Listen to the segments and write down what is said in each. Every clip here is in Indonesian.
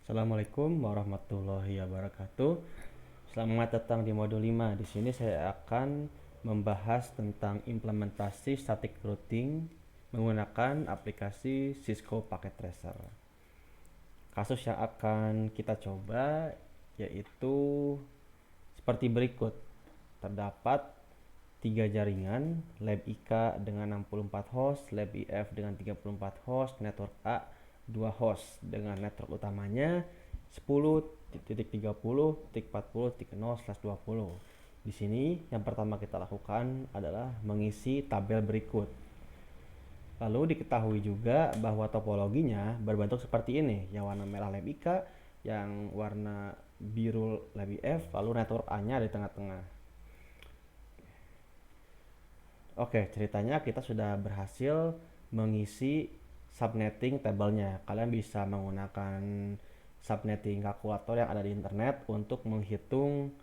Assalamualaikum warahmatullahi wabarakatuh. Selamat datang di modul 5. Di sini saya akan membahas tentang implementasi static routing menggunakan aplikasi Cisco Packet Tracer. Kasus yang akan kita coba yaitu seperti berikut. Terdapat 3 jaringan, lab IK dengan 64 host, lab IF dengan 34 host, network A 2 host dengan network utamanya 10.30.40.0/20. Di sini yang pertama kita lakukan adalah mengisi tabel berikut. Lalu diketahui juga bahwa topologinya berbentuk seperti ini, yang warna merah lab IK, yang warna biru lab IF, lalu network A-nya di tengah-tengah. Oke, ceritanya kita sudah berhasil mengisi subnetting tabelnya. Kalian bisa menggunakan subnetting kalkulator yang ada di internet untuk menghitung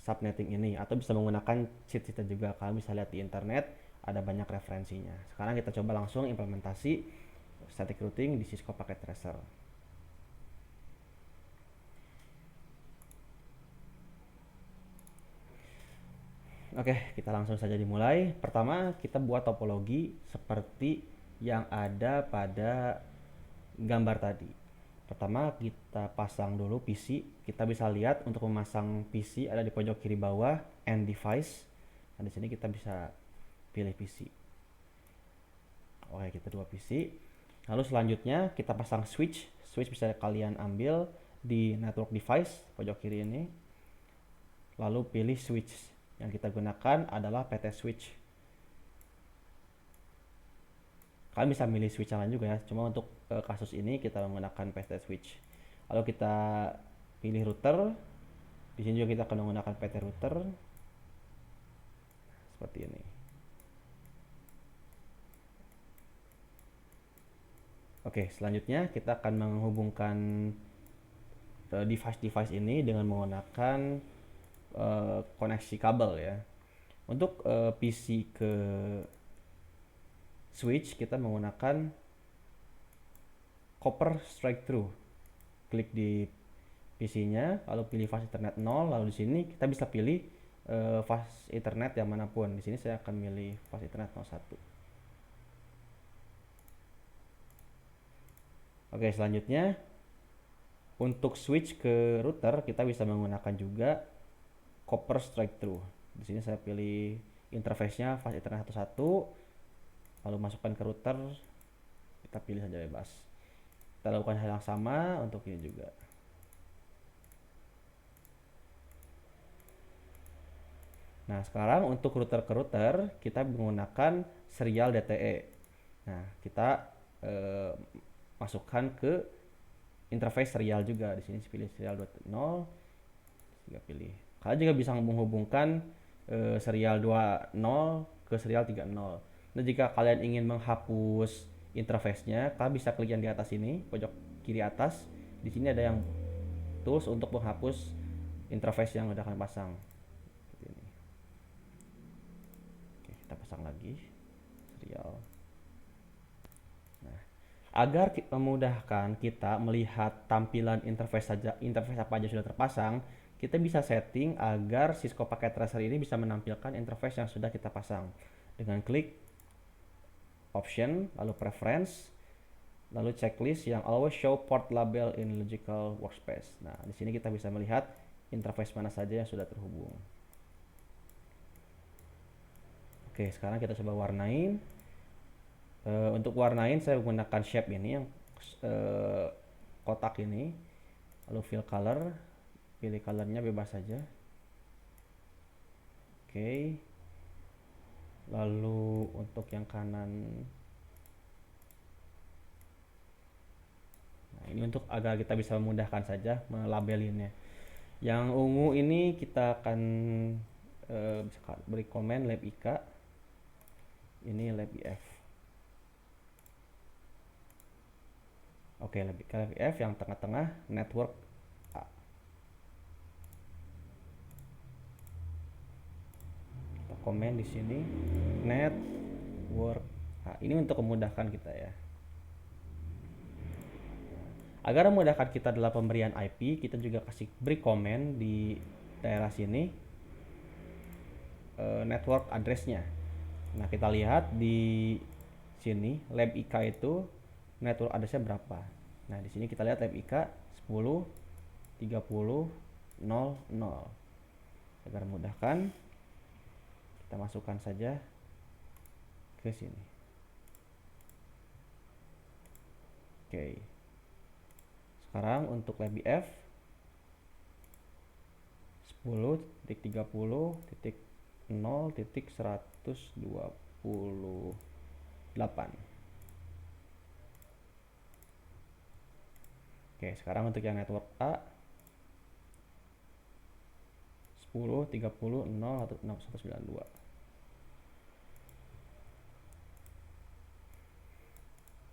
subnetting ini, atau bisa menggunakan cheat-sheetnya juga. Kalian bisa lihat di internet, ada banyak referensinya. Sekarang kita coba langsung implementasi static routing di Cisco Packet Tracer. Oke, kita langsung saja dimulai. Pertama, kita buat topologi seperti yang ada pada gambar tadi. Pertama, kita pasang dulu PC. Kita bisa lihat untuk memasang PC ada di pojok kiri bawah, End Device. Nah, di sini kita bisa pilih PC. Oke, kita dua PC. Lalu selanjutnya kita pasang switch. Switch bisa kalian ambil di network device pojok kiri ini. Lalu pilih switch. Yang kita gunakan adalah PT switch. Kalian bisa milih switch yang lain juga ya. Cuma untuk kasus ini kita menggunakan PT switch. Lalu kita pilih router. Di sini juga kita akan menggunakan PT router. Seperti ini. Oke, selanjutnya kita akan menghubungkan device-device ini dengan menggunakan koneksi kabel ya. Untuk PC ke switch kita menggunakan copper straight through. Klik di PC-nya, lalu pilih fast Ethernet 0, lalu di sini kita bisa pilih fast Ethernet yang manapun. Di sini saya akan milih fast Ethernet 01. Oke, selanjutnya untuk switch ke router kita bisa menggunakan juga copper straight through. Di sini saya pilih interface-nya fast Ethernet 11, lalu masukkan ke router, kita pilih saja bebas. Kita lakukan hal yang sama untuk ini juga. Nah, sekarang untuk router ke router kita menggunakan serial DTE. Nah, kita masukkan ke interface serial juga. Di sini pilih serial 2.0, kita pilih. Kalian juga bisa menghubungkan serial 2.0 ke serial 3.0. Nah, jika kalian ingin menghapus interface-nya, kalian bisa klik yang di atas ini, pojok kiri atas. Di sini ada yang tools untuk menghapus interface yang udah kalian pasang. Seperti ini. Oke, kita pasang lagi serial. Nah, agar memudahkan kita melihat tampilan interface apa aja sudah terpasang, kita bisa setting agar Cisco Packet Tracer ini bisa menampilkan interface yang sudah kita pasang dengan klik option, lalu preference, lalu checklist yang always show port label in logical workspace. Nah, di sini kita bisa melihat interface mana saja yang sudah terhubung. Oke, sekarang kita coba warnain. Untuk warnain saya menggunakan shape ini yang kotak ini, lalu fill color, pilih colornya bebas saja. Oke, lalu untuk yang kanan, nah ini untuk agar kita bisa memudahkan saja melabelinnya. Yang ungu ini kita akan bisa beri komen lab IK, ini lab IF. Oke, lab IF yang tengah-tengah network A. Kita komen di sini network A. Ini untuk memudahkan kita ya. Agar memudahkan kita dalam pemberian IP, kita juga kasih beri komen di daerah sini network address-nya. Nah, kita lihat di sini lab IK itu network address-nya berapa. Nah, di sini kita lihat lab IK 10 30 00. Agar memudahkan, kita masukkan saja ke sini. Oke. Sekarang untuk lab IF 10.0.0.128. Oke, sekarang untuk yang network A 10.30.0.192.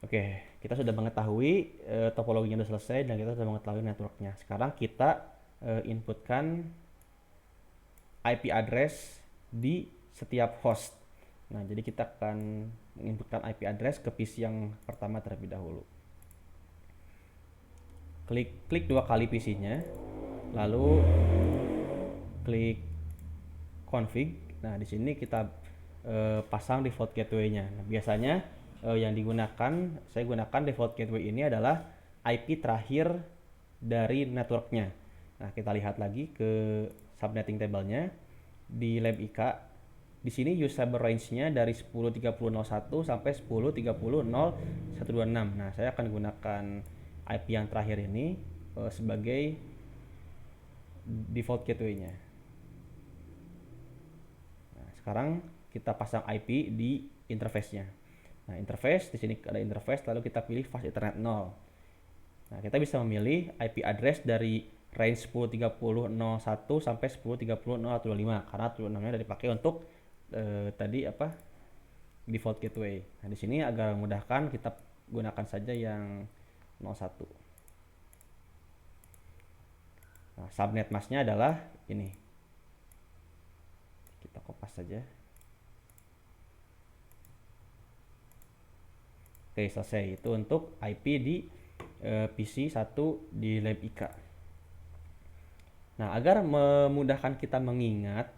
Oke, kita sudah mengetahui topologinya sudah selesai dan kita sudah mengetahui networknya. Sekarang kita inputkan IP address di setiap host. Nah, jadi kita akan menginputkan IP address ke PC yang pertama terlebih dahulu. Klik 2 kali PC-nya, lalu klik config. Nah, di sini kita pasang default gateway-nya. Nah, biasanya yang saya gunakan default gateway ini adalah IP terakhir dari networknya. Nah, kita lihat lagi ke subnetting table-nya di lab IK. Di sini usable range-nya dari 10.30.01 sampai 10.30.0126. Nah, saya akan gunakan IP yang terakhir ini sebagai default gateway-nya. Nah, sekarang kita pasang IP di interface-nya. Nah, interface, di sini ada interface, lalu kita pilih fast ethernet 0. Nah, kita bisa memilih IP address dari range 10.30.01 sampai 10.30.025 karena 26-nya udah dipakai untuk tadi default gateway. Nah, di sini agar memudahkan kita gunakan saja yang 01. Nah, subnet masknya adalah ini. Kita kopas saja. Oke, selesai. Itu untuk IP di PC 1 di lab IK. Nah, agar memudahkan kita mengingat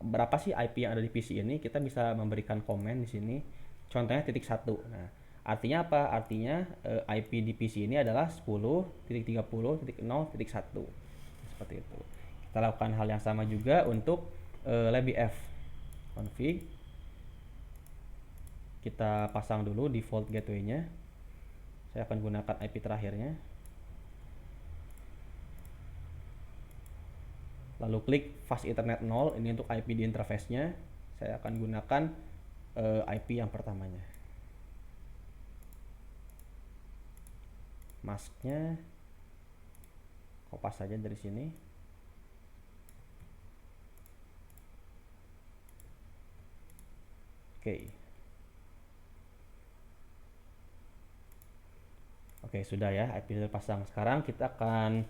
berapa sih IP yang ada di PC ini, kita bisa memberikan komen di sini. Contohnya titik 1. Nah, artinya apa? Artinya IP di PC ini adalah 10.30.0.1. Seperti itu. Kita lakukan hal yang sama juga untuk LabIF. Config. Kita pasang dulu default gateway-nya. Saya akan gunakan IP terakhirnya. Lalu klik fast ethernet 0, ini untuk IP di interface-nya. Saya akan gunakan IP yang pertamanya. Masknya kopas saja dari sini. Oke, sudah ya, IP sudah pasang. Sekarang kita akan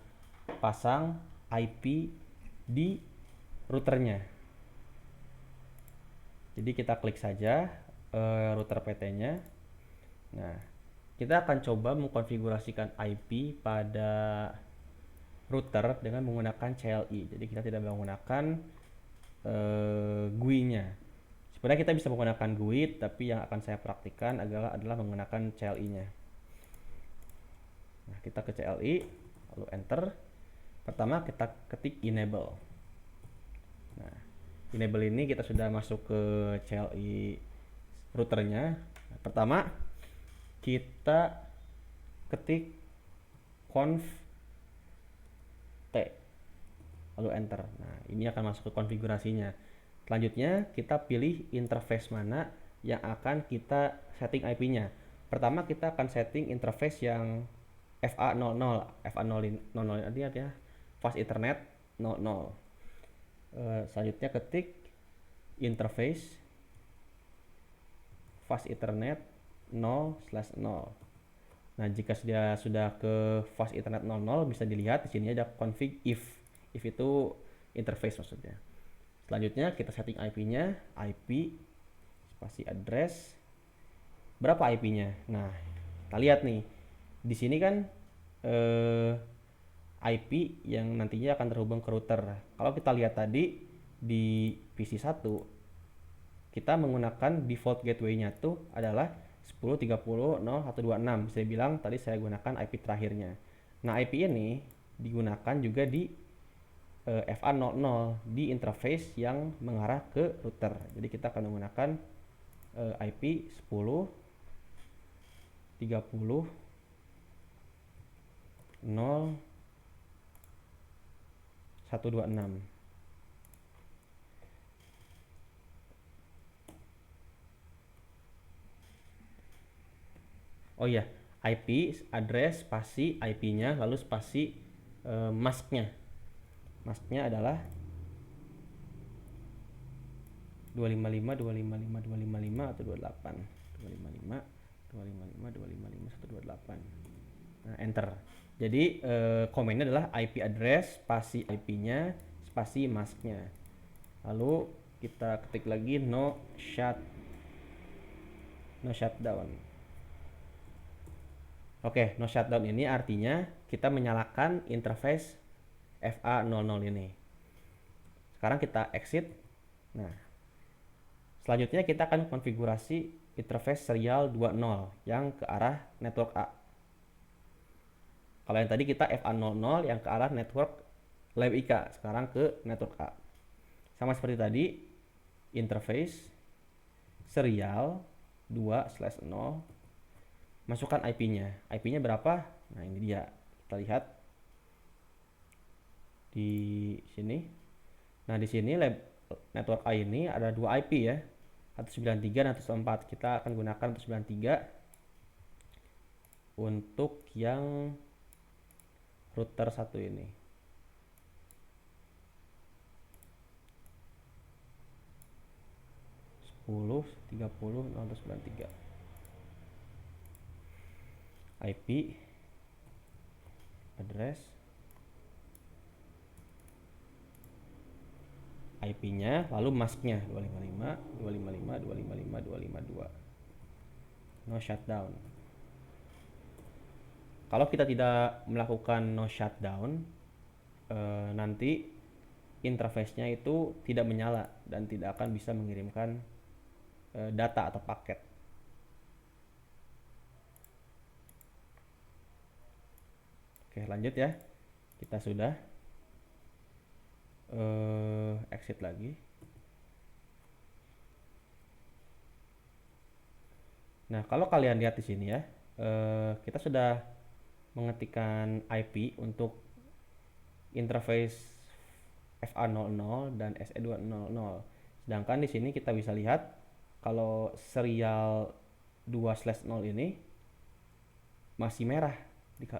pasang IP di routernya. Jadi kita klik saja router PT-nya. Nah, kita akan coba mengkonfigurasikan IP pada router dengan menggunakan CLI. Jadi kita tidak menggunakan GUI-nya. Sebenarnya kita bisa menggunakan GUI, tapi yang akan saya praktikkan adalah menggunakan CLI-nya. Nah, kita ke CLI, lalu enter. Pertama kita ketik enable. Nah, enable ini kita sudah masuk ke CLI routernya. Nah, pertama kita ketik conf t, lalu enter. Nah, ini akan masuk ke konfigurasinya. Selanjutnya kita pilih interface mana yang akan kita setting IP-nya. Pertama kita akan setting interface yang FA00. FA00 ini artinya fast ethernet 00. Selanjutnya ketik interface fast ethernet 0/0. Nah, jika sudah ke fast ethernet 00 bisa dilihat di sini ada config if. If itu interface maksudnya. Selanjutnya kita setting IP-nya, IP spasi address. Berapa IP-nya? Nah, kita lihat nih. Di sini kan eh, IP yang nantinya akan terhubung ke router. Kalau kita lihat tadi di PC1 kita menggunakan default gateway-nya tuh adalah 10.30.0126. Saya bilang tadi saya gunakan IP terakhirnya. Nah, IP ini digunakan juga di FA00 di interface yang mengarah ke router. Jadi kita akan menggunakan IP 10.30.0 126. Oh iya, IP address spasi IP-nya lalu spasi masknya. Masknya adalah 255 255 255 atau 28. 255 255 255 128. Nah, enter. Jadi komennya adalah IP address spasi IP-nya spasi masknya. Lalu kita ketik lagi no shutdown. Oke, no shutdown ini artinya kita menyalakan interface FA00 ini. Sekarang kita exit. Nah, selanjutnya kita akan konfigurasi interface serial 20 yang ke arah network A. Kalau yang tadi kita FA00 yang ke arah network LabIK, sekarang ke network A. Sama seperti tadi, interface serial 2/0, masukkan IP-nya. IP-nya berapa? Nah, ini dia. Kita lihat di sini. Nah, di sini network A ini ada dua IP ya. 193 dan 104. Kita akan gunakan 193 untuk yang router satu ini. Sepuluh 30 093 IP address IP-nya lalu masknya 255 255 255 252. No shutdown. Kalau kita tidak melakukan no shutdown, nanti interface-nya itu tidak menyala dan tidak akan bisa mengirimkan data atau paket. Oke, lanjut ya. Kita sudah exit lagi. Nah, kalau kalian lihat di sini ya, kita sudah mengetikkan IP untuk interface FA00 dan SE200. Sedangkan di sini kita bisa lihat kalau serial 2/0 ini masih merah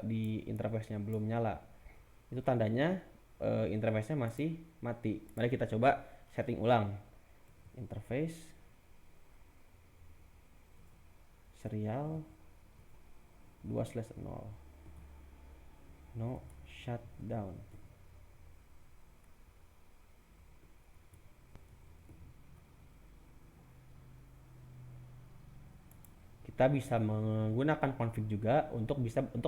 di interface-nya belum nyala. Itu tandanya interface-nya masih mati. Mari kita coba setting ulang. Interface serial 2/0 no shutdown. Kita bisa menggunakan config juga untuk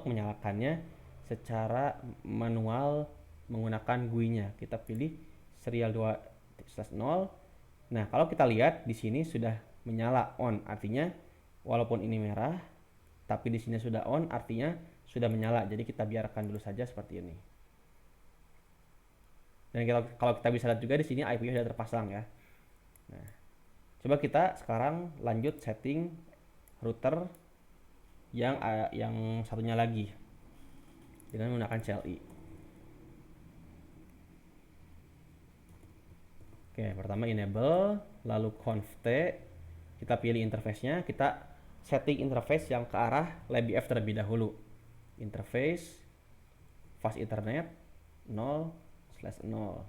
menyalakannya secara manual menggunakan GUI-nya. Kita pilih serial 2/0. Nah, kalau kita lihat di sini sudah menyala on, artinya walaupun ini merah tapi di sini sudah on, artinya sudah menyala. Jadi kita biarkan dulu saja seperti ini. Dan kalau kita bisa lihat juga di sini IP-nya sudah terpasang ya. Nah, coba kita sekarang lanjut setting router yang satunya lagi dengan menggunakan CLI. Oke, pertama enable, lalu conft, kita pilih interface-nya, kita setting interface yang ke arah LabIF terlebih dahulu. Interface fast ethernet 0/0.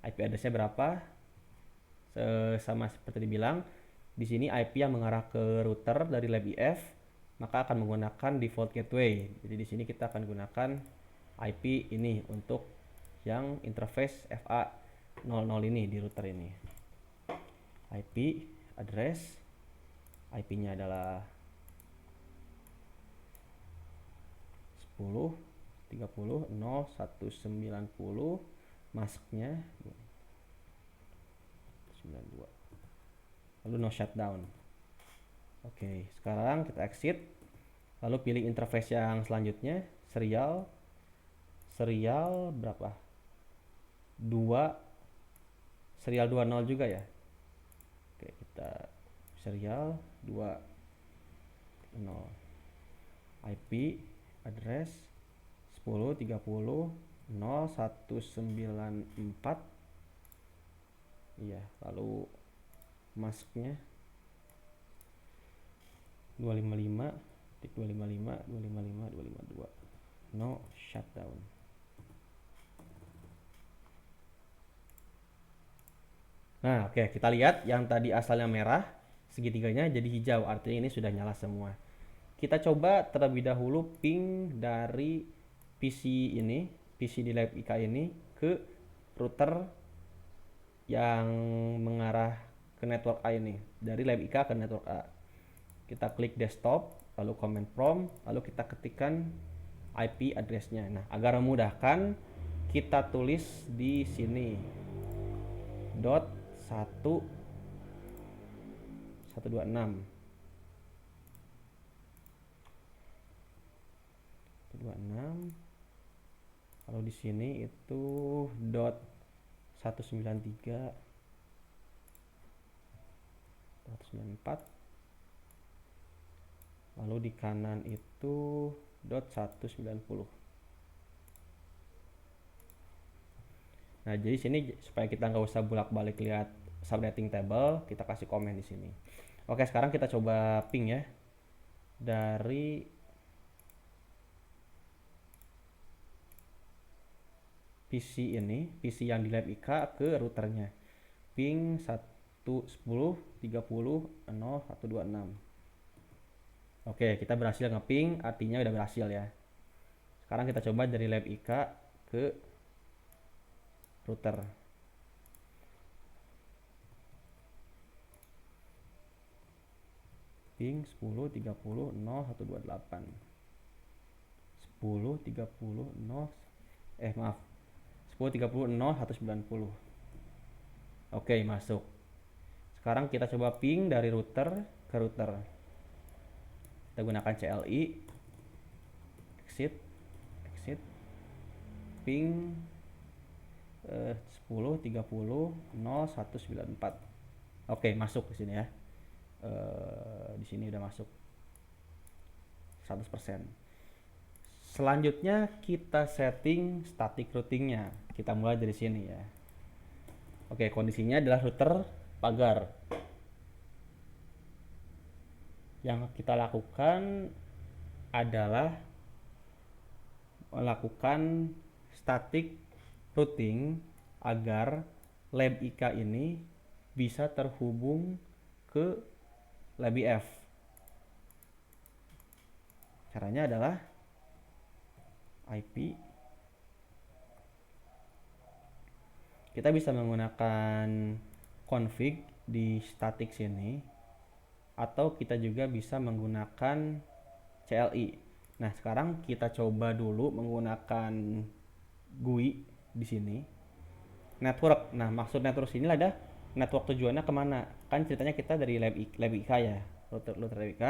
IP address-nya berapa? Sama seperti dibilang, di sini IP yang mengarah ke router dari LabIF maka akan menggunakan default gateway. Jadi di sini kita akan gunakan IP ini untuk yang interface FA00 ini di router ini. IP address IP-nya adalah 30 0 190 masknya 92 lalu no shutdown. Oke, sekarang kita exit lalu pilih interface yang selanjutnya, serial berapa, 2 serial 20 juga ya. Oke, kita serial 20 IP address 10 30 0194. Iya, lalu masknya 255.255.255.252 no shutdown. Nah, oke, kita lihat yang tadi asalnya merah, segitiganya jadi hijau, artinya ini sudah nyala semua. Kita coba terlebih dahulu ping dari PC ini, PC di lab IK ini ke router yang mengarah ke network A ini, dari lab IK ke network A. Kita klik desktop, lalu command prompt, lalu kita ketikkan IP address-nya. Nah, agar memudahkan, kita tulis di sini dot 126. Kalau di sini itu dot 193 194. Lalu di kanan itu dot 190. Nah, jadi sini supaya kita nggak usah bolak-balik lihat subnetting table, kita kasih komen di sini. Oke, sekarang kita coba ping ya. Dari PC ini, PC yang di lab IK ke routernya. Ping 110.30.0126. Oke, kita berhasil ngeping, artinya udah berhasil ya. Sekarang kita coba dari lab IK ke router. Ping 10.30.0128. 10.30.0 maaf. 10.30.0190. Oke, masuk. Sekarang kita coba ping dari router ke router. Kita gunakan CLI. Exit. Ping 10.30.0194. Oke, masuk di sini ya. Di sini udah masuk 100%. Selanjutnya kita setting static routingnya. Kita mulai dari sini ya. Oke, kondisinya adalah router pagar. Yang kita lakukan adalah melakukan static routing agar lab IK ini bisa terhubung ke lab IF. Caranya adalah IP. Kita bisa menggunakan config di static sini, atau kita juga bisa menggunakan CLI. Nah, sekarang kita coba dulu menggunakan GUI di sini. Network. Nah, maksud network sini ada network tujuannya kemana? Kan ceritanya kita dari lab IK ya, router lab IK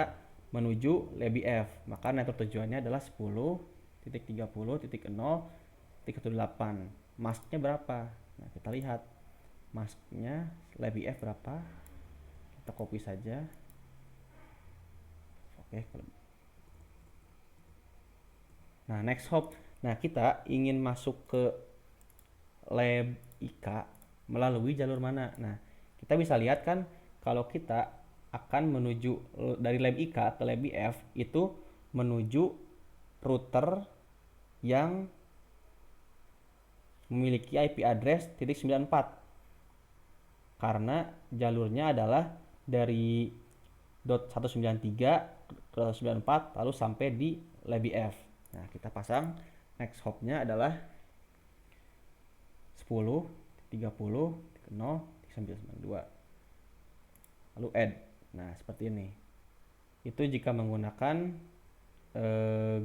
menuju lab IF. Maka network tujuannya adalah 10.30.0.18. Masknya berapa? Nah, kita lihat masknya lab IF berapa. Kita copy saja. Oke. Nah, next hop. Nah, kita ingin masuk ke lab IK melalui jalur mana? Nah, kita bisa lihat kan kalau kita akan menuju dari lab IK ke lab IF itu menuju router yang memiliki IP address .94, karena jalurnya adalah dari .193 ke 194 lalu sampai di lab IF. Nah, kita pasang next hopnya adalah 10.30.0.992 lalu add. Nah, seperti ini. Itu jika menggunakan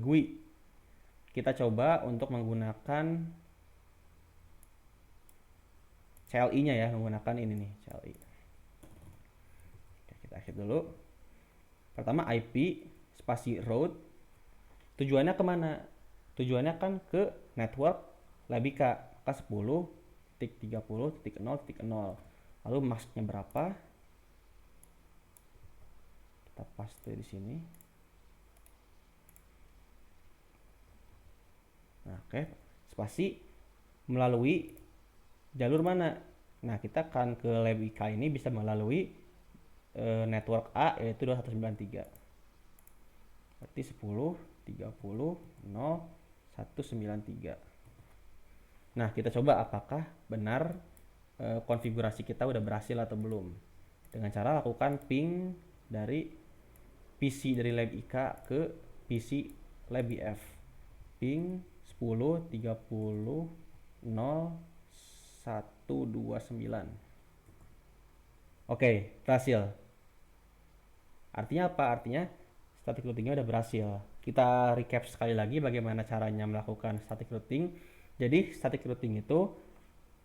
GUI. kita coba untuk menggunakan CLI-nya ya, menggunakan ini nih, CLI. Oke, kita exit dulu. Pertama IP spasi route. Tujuannya kemana? Tujuannya kan ke network Labika K10.30.0.0. Lalu masknya berapa? Kita paste di sini. Nah, oke. Spasi melalui jalur mana? Nah, kita kan ke Labika ini bisa melalui network A yaitu 2193. Berarti 10 30 0 193. Nah, kita coba apakah benar konfigurasi kita udah berhasil atau belum. Dengan cara lakukan ping dari PC dari Lab IK ke PC Lab IF. Ping 10 30 0 129. Oke, berhasil. Artinya apa? Artinya static routingnya udah berhasil. Kita recap sekali lagi bagaimana caranya melakukan static routing. Jadi static routing itu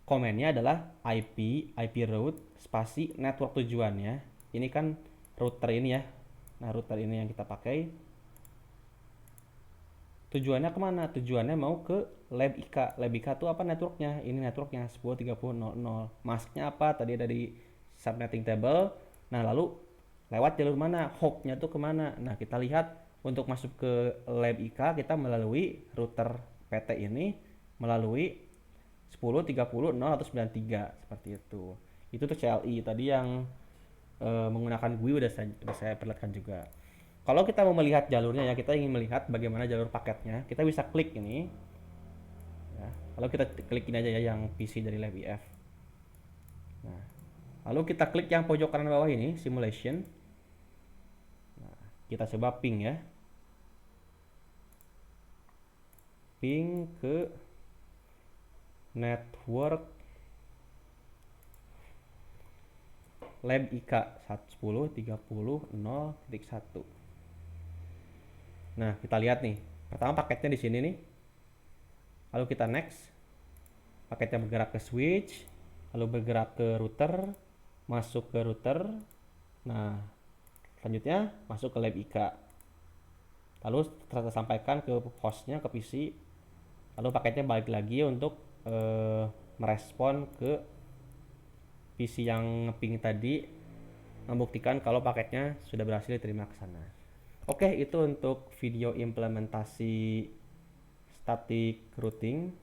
komennya adalah IP route, spasi network tujuannya. Ini kan router ini ya. Nah, router ini yang kita pakai. Tujuannya kemana? Tujuannya mau ke Lab IK. Lab IK itu apa networknya? Ini networknya 10.30.0.0. Masknya apa? Tadi ada di subnetting table. Nah, lalu lewat jalur mana? Hopnya tuh kemana? Nah, kita lihat untuk masuk ke Lab IK kita melalui router PT ini melalui 10 30 0 atau 93 seperti itu. Itu tuh CLI tadi yang menggunakan GUI udah saya perlihatkan juga. Kalau kita mau melihat jalurnya ya, kita ingin melihat bagaimana jalur paketnya, kita bisa klik ini. Ya, lalu kita klik ini aja ya yang PC dari LabIF. Nah, lalu kita klik yang pojok kanan bawah ini, simulation. Nah, kita coba ping ya. Ping ke network Lab IK 10.30.0.1. Nah, kita lihat nih. Pertama paketnya di sini nih. Lalu kita next. Paketnya bergerak ke switch, lalu bergerak ke router, masuk ke router. Nah, selanjutnya masuk ke Lab IK. Lalu kita sampaikan ke hostnya, ke PC. Lalu paketnya balik lagi untuk merespon ke PC yang ping tadi, membuktikan kalau paketnya sudah berhasil diterima ke sana. Oke, itu untuk video implementasi static routing.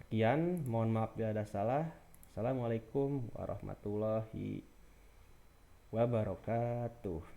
Sekian, mohon maaf bila ada salah. Assalamualaikum warahmatullahi wabarakatuh.